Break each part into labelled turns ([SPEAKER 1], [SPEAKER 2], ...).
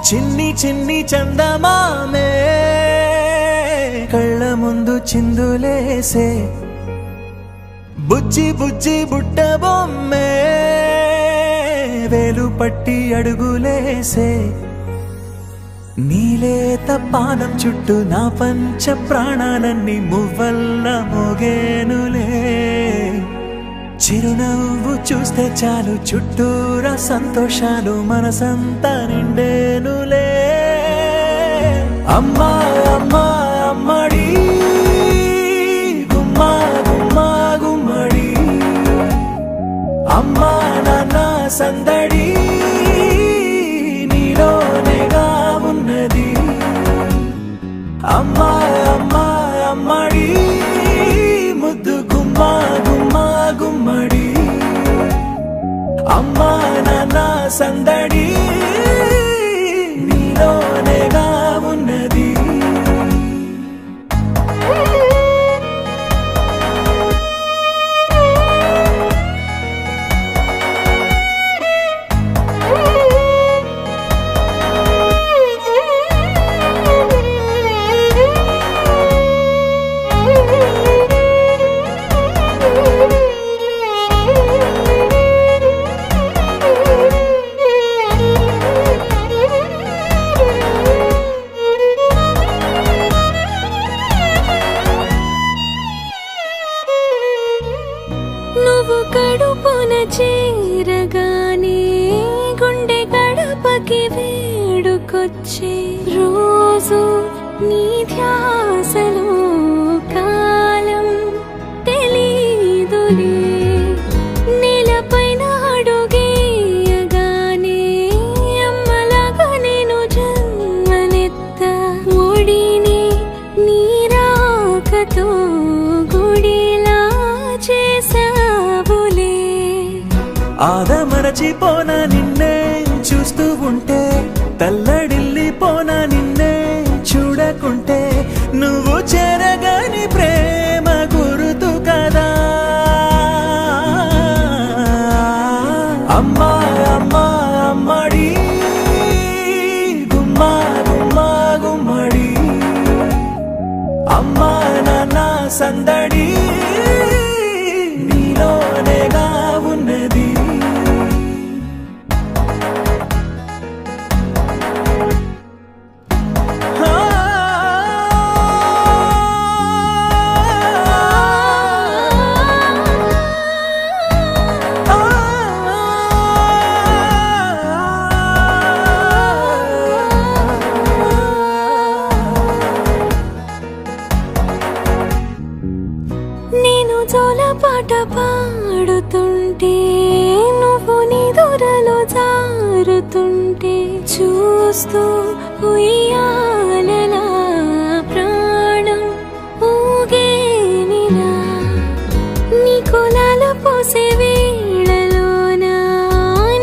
[SPEAKER 1] చిన్ని చిన్ని చందమామే కళ్ళ ముందు చిందులేసే బుజ్జి బుజ్జి బుట్ట బొమ్మే వేలు పట్టి అడుగులేసే నీలేత పానం చుట్టూ నా పంచ ప్రాణాలన్నీ మువ్వల్ల మోగేనులే చిరునవ్వు చూస్తే చాలు చుట్టూరా సంతోషాలు మనసంతా నిండేనులే అమ్మా అమ్మా అమ్మడి గుమ్మా గుమ్మా గుమ్మడి అమ్మా నాన్న సందడి నీలోనేగా ఉన్నది అమ్మా అమ్మా అమ్మడి ముద్దు గుమ్మా గుమ్మా గుమ్మడి అమ్మా నాన్న సందడి నీలోనేగా ఉన్నది
[SPEAKER 2] నువ్వు కడుపున చేరగానే గుండె గడపకి వేడుకొచ్చే రోజు నీ ధ్యాసలో కాలం తెలీదులే నేలపైన అడుగేయగానే అమ్మలాగా నేను జన్మనెత్త ఒడిని నీ రాకతో గుడిలా చేసావులే
[SPEAKER 1] ఆదమరచిపోనా నిన్నే చూస్తూ ఉంటే తల్లడిల్లిపోనా నిన్నే చూడకుంటే నువ్వు చెరగని ప్రేమ గురుతు కదా అమ్మా అమ్మా అమ్మడి గుమ్మా గుమ్మా గుమ్మడి అమ్మా నాన్న సందడి నీలోనేగా ఉన్నది
[SPEAKER 2] నేను జోలపాట పాడుతుంటే నువ్వు నిదురలో జారుతుంటే చూస్తూ ఉయ్యాలలా ప్రాణం ఊగేనిలా నీ కులాల పోసే వేళలోనా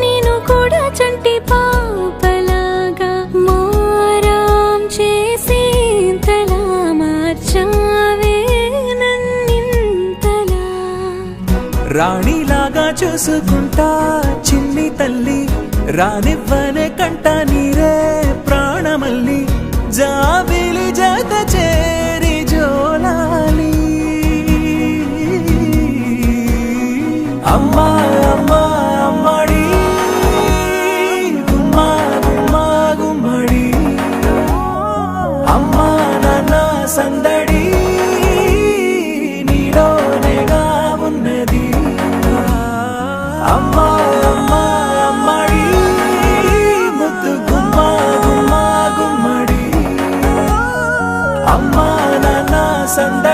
[SPEAKER 2] నేను కూడా చంటి పాపలాగా మారాం చేసేంతలా మార్చావే
[SPEAKER 1] రాణిలాగా చూసుకుంటా చిన్ని తల్లి రానివ్వనే కంట నీరే ప్రాణమల్లి జాబిలి జత చేరి జోలాలి అమ్మా అమ్మా అమ్మడి గుమ్మా గుమ్మా గుమ్మడి అమ్మా నాన్న సందడి నీలోనేగా ఉన్నది అమ్మా అమ్మా అమ్మడి ముద్దు గుమ్మా గుమ్మా గుమ్మడి అమ్మా నాన్న సందడి